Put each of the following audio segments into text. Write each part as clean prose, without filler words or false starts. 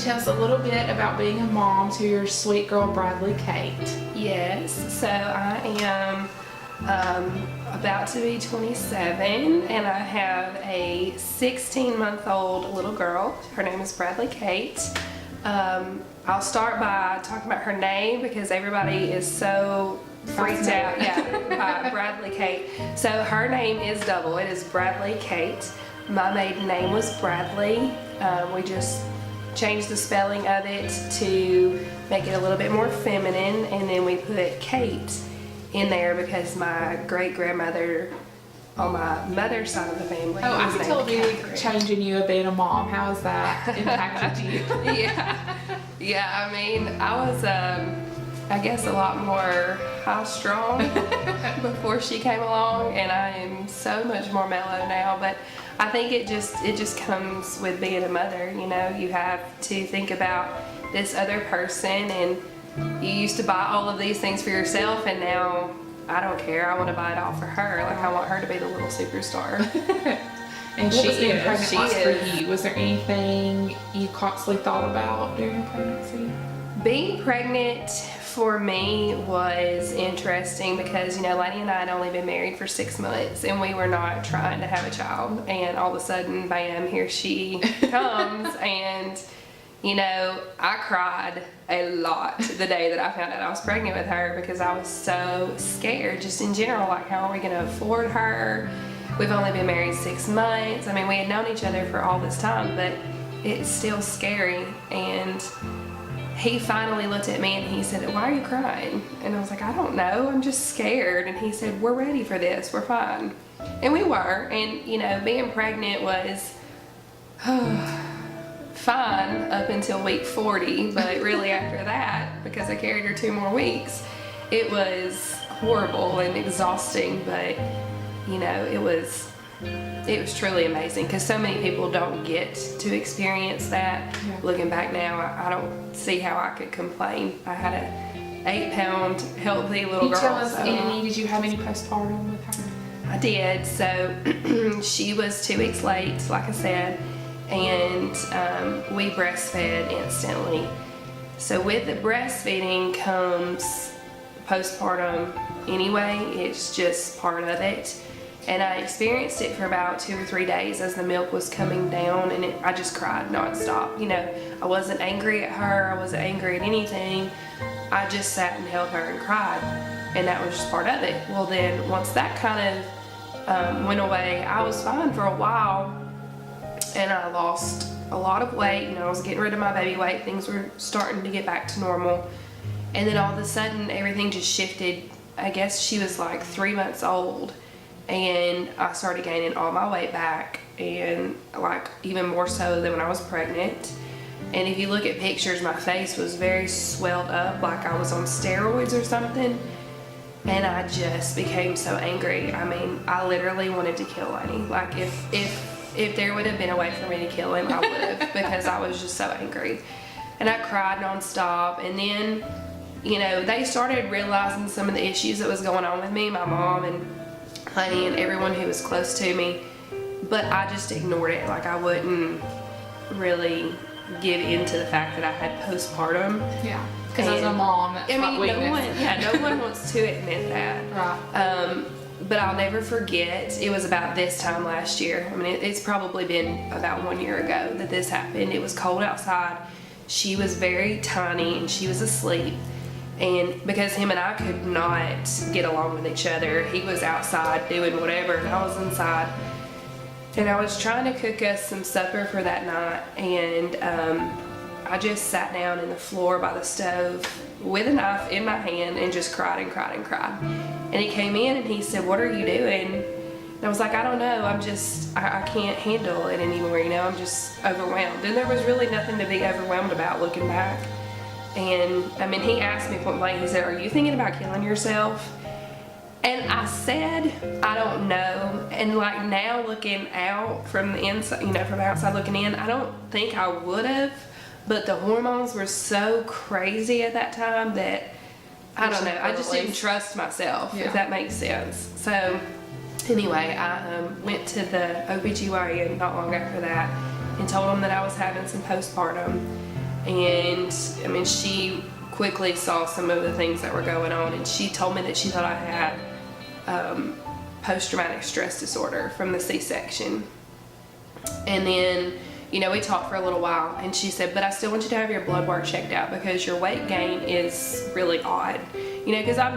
tell us a little bit about being a mom to your sweet girl, Bradley Kate? Yes, so I am about to be 27, and I have a 16-month-old little girl. Her name is Bradley Kate. I'll start by talking about her name because everybody is so freaked out, by Bradley Kate. So her name is double. It is Bradley Kate. My maiden name was Bradley. We just changed the spelling of it to make it a little bit more feminine, and then we put Kate in there because my great-grandmother on my mother's side of the family. Oh, I was can named tell the Catherine. changing you of being a mom. How has that impacted you? Yeah, I mean, I was, I guess, a lot more high-strung before she came along, and I am so much more mellow now, but I think it just comes with being a mother, you know. You have to think about this other person, and you used to buy all of these things for yourself, and now I don't care. I want to buy it all for her. Like, I want her to be the little superstar. And she is. She For is. you. Was there anything you constantly thought about during your pregnancy? Being pregnant for me was interesting because, you know, Lani and I had only been married for 6 months, and we were not trying to have a child, and all of a sudden, bam, here she comes. And you know, I cried a lot the day that I found out I was pregnant with her because I was so scared, just in general. Like, how are we going to afford her? We've only been married 6 months. I mean, we had known each other for all this time, but it's still scary. And he finally looked at me and he said, "Why are you crying?" And I was like, "I don't know, I'm just scared." And he said, "We're ready for this, we're fine." And we were. And you know, being pregnant was fine up until week 40, but really after that, because I carried her 2 more weeks, it was horrible and exhausting. But you know, it was truly amazing because so many people don't get to experience that. Yeah. Looking back now, I don't see how I could complain. I had a 8-pound healthy little girl. Tell us, so did you have any postpartum with her? I did. So she was 2 weeks late, like I said, and we breastfed instantly. So with the breastfeeding comes postpartum anyway. It's just part of it. And I experienced it for about 2 or 3 days as the milk was coming down, and I just cried nonstop. You know, I wasn't angry at her, I wasn't angry at anything. I just sat and held her and cried, and that was just part of it. Well then, once that kind of went away, I was fine for a while, and I lost a lot of weight. You know, I was getting rid of my baby weight, things were starting to get back to normal, and then all of a sudden everything just shifted. I guess she was like 3 months old, and I started gaining all my weight back, and like even more so than when I was pregnant. And if you look at pictures, my face was very swelled up, like I was on steroids or something. And I just became so angry. I mean, I literally wanted to kill Lani. Like, if there would have been a way for me to kill him, I would have, because I was just so angry. And I cried nonstop. And then, you know, they started realizing some of the issues that was going on with me, my mom and Honey and everyone who was close to me. But I just ignored it. Like, I wouldn't really give into the fact that I had postpartum. Yeah. Because as a mom, that's not weakness. No one wants to admit that. Right. But I'll never forget, it was about this time last year. I mean, it's probably been about 1 year ago that this happened. It was cold outside. She was very tiny and she was asleep. And because him and I could not get along with each other, he was outside doing whatever and I was inside. And I was trying to cook us some supper for that night, and I just sat down in the floor by the stove with a knife in my hand and just cried and cried and cried. And he came in and he said, "What are you doing?" And I was like, "I don't know, I can't handle it anymore, you know, I'm just overwhelmed." And there was really nothing to be overwhelmed about looking back. And I mean, he asked me point blank, he said, "Are you thinking about killing yourself?" And I said, "I don't know." And like now looking out from the inside, you know, from the outside looking in, I don't think I would have, but the hormones were so crazy at that time that I don't know, I just didn't trust myself, if that makes sense. So anyway, I went to the OBGYN not long after that and told him that I was having some postpartum. And I mean, she quickly saw some of the things that were going on, and she told me that she thought I had post-traumatic stress disorder from the C-section. And then, you know, we talked for a little while, and she said, but I still want you to have your blood work checked out because your weight gain is really odd. You know, because I've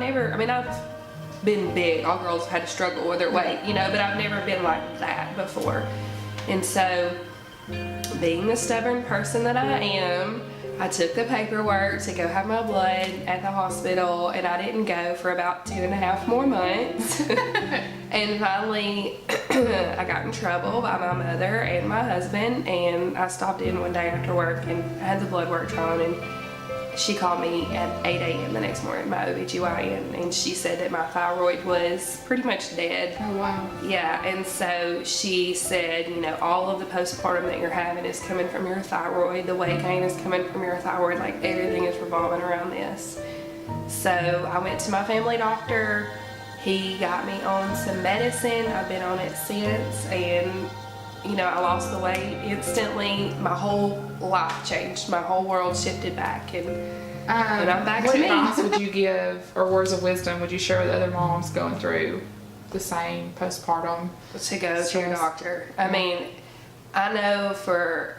been big. All girls have had to struggle with their weight, you know, but I've never been like that before. And so, being the stubborn person that I am, I took the paperwork to go have my blood at the hospital, and I didn't go for about 2.5 more months. And finally, I got in trouble by my mother and my husband, and I stopped in one day after work and had the blood work drawn, and she called me at 8 a.m. the next morning, my OBGYN, and she said that my thyroid was pretty much dead. Oh, wow. Yeah, and so she said, you know, all of the postpartum that you're having is coming from your thyroid, the weight gain is coming from your thyroid, like everything is revolving around this. So I went to my family doctor. He got me on some medicine. I've been on it since, and you know, I lost the weight instantly. My whole life changed. My whole world shifted back, and I'm back to me. What advice would you give, or words of wisdom would you share with other moms going through the same postpartum? To go to your doctor. I mean, I know for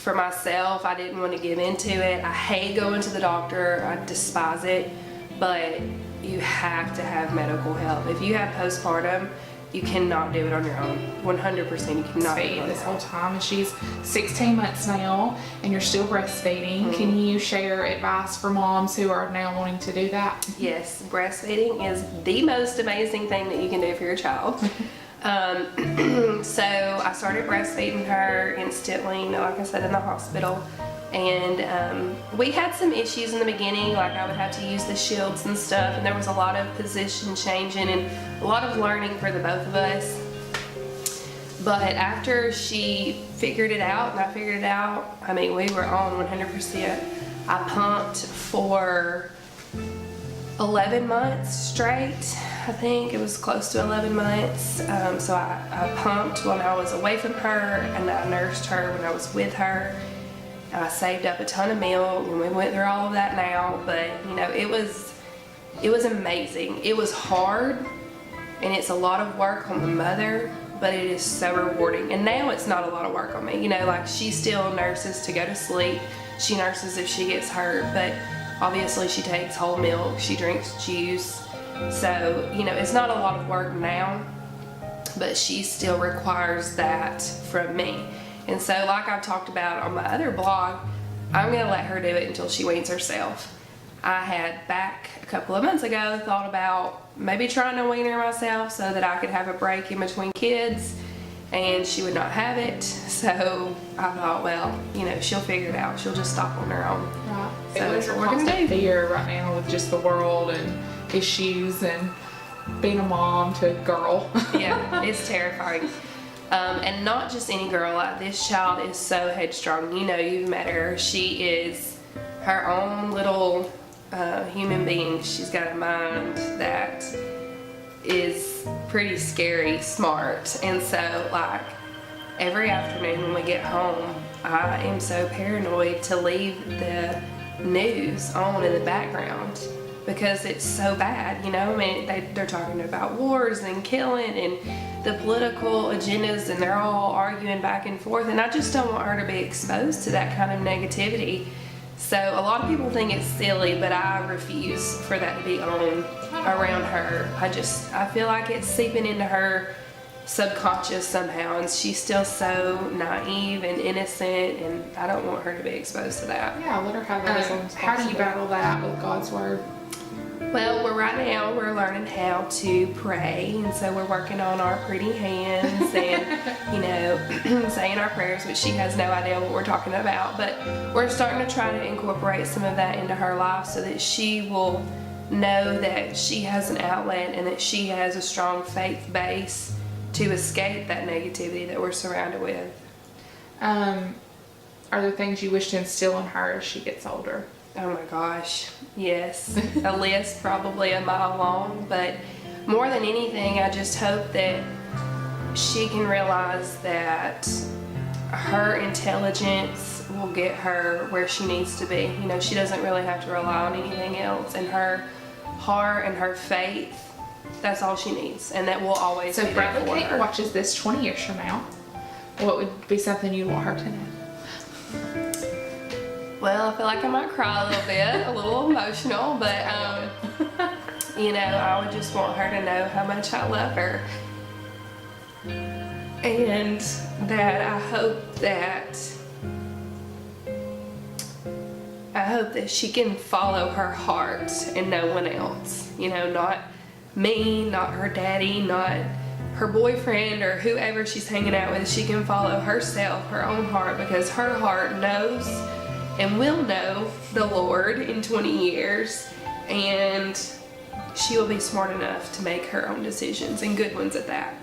myself, I didn't want to give into it. I hate going to the doctor. I despise it, but you have to have medical help. If you have postpartum, you cannot do it on your own. 100%, you cannot do it on this your whole own. time, and she's 16 months now, and you're still breastfeeding. Can you share advice for moms who are now wanting to do that? Yes, breastfeeding is the most amazing thing that you can do for your child. So I started breastfeeding her instantly, you know, like I said, in the hospital. And we had some issues in the beginning, like I would have to use the shields and stuff, and there was a lot of position changing and a lot of learning for the both of us. But after she figured it out and I figured it out, I mean, we were on 100%. I pumped for 11 months straight. I think it was close to 11 months. So I pumped when I was away from her, and I nursed her when I was with her. I saved up a ton of milk, and we went through all of that now, but you know, it was amazing. It was hard, and it's a lot of work on the mother, but it is so rewarding. And now it's not a lot of work on me. You know, like she still nurses to go to sleep. She nurses if she gets hurt, but obviously she takes whole milk, she drinks juice. So, you know, it's not a lot of work now, but she still requires that from me. And so, like I've talked about on my other blog, I'm going to let her do it until she weans herself. I had back a couple of months ago thought about maybe trying to wean her myself so that I could have a break in between kids, and she would not have it. So I thought, well, you know, she'll figure it out. She'll just stop on her own. Right. So There's that's a what we're going to constant do. fear right now with just the world and issues and being a mom to a girl. Yeah, it's terrifying. And not just any girl. Like, this child is so headstrong. You know, you've met her. She is her own little human being. She's got a mind that is pretty scary smart. And so, like, every afternoon when we get home, I am so paranoid to leave the news on in the background, because it's so bad, you know. I mean, they're talking about wars and killing and the political agendas, and they're all arguing back and forth, and I just don't want her to be exposed to that kind of negativity. So a lot of people think it's silly, but I refuse for that to be on around her. I feel like it's seeping into her subconscious somehow, and she's still so naive and innocent, and I don't want her to be exposed to that. Yeah, let her have that as long as possible. How do you battle that with God's word? Well, right now we're learning how to pray, and so we're working on our pretty hands and, you know, saying our prayers, which she has no idea what we're talking about, but we're starting to try to incorporate some of that into her life so that she will know that she has an outlet and that she has a strong faith base to escape that negativity that we're surrounded with. Are there things you wish to instill in her as she gets older? Oh my gosh, yes. A list probably a mile long, but more than anything, I just hope that she can realize that her intelligence will get her where she needs to be. You know, she doesn't really have to rely on anything else, and her heart and her faith, that's all she needs, and that will always So be there Bradley for Kate her. watches this 20 years from now. What would be something you'd want her to know? Well, I feel like I might cry a little bit, a little emotional, but you know, I would just want her to know how much I love her, and that I hope that she can follow her heart and no one else. You know, not me, not her daddy, not her boyfriend or whoever she's hanging out with. She can follow herself, her own heart, because her heart knows and will know the Lord in 20 years, and she will be smart enough to make her own decisions, and good ones at that.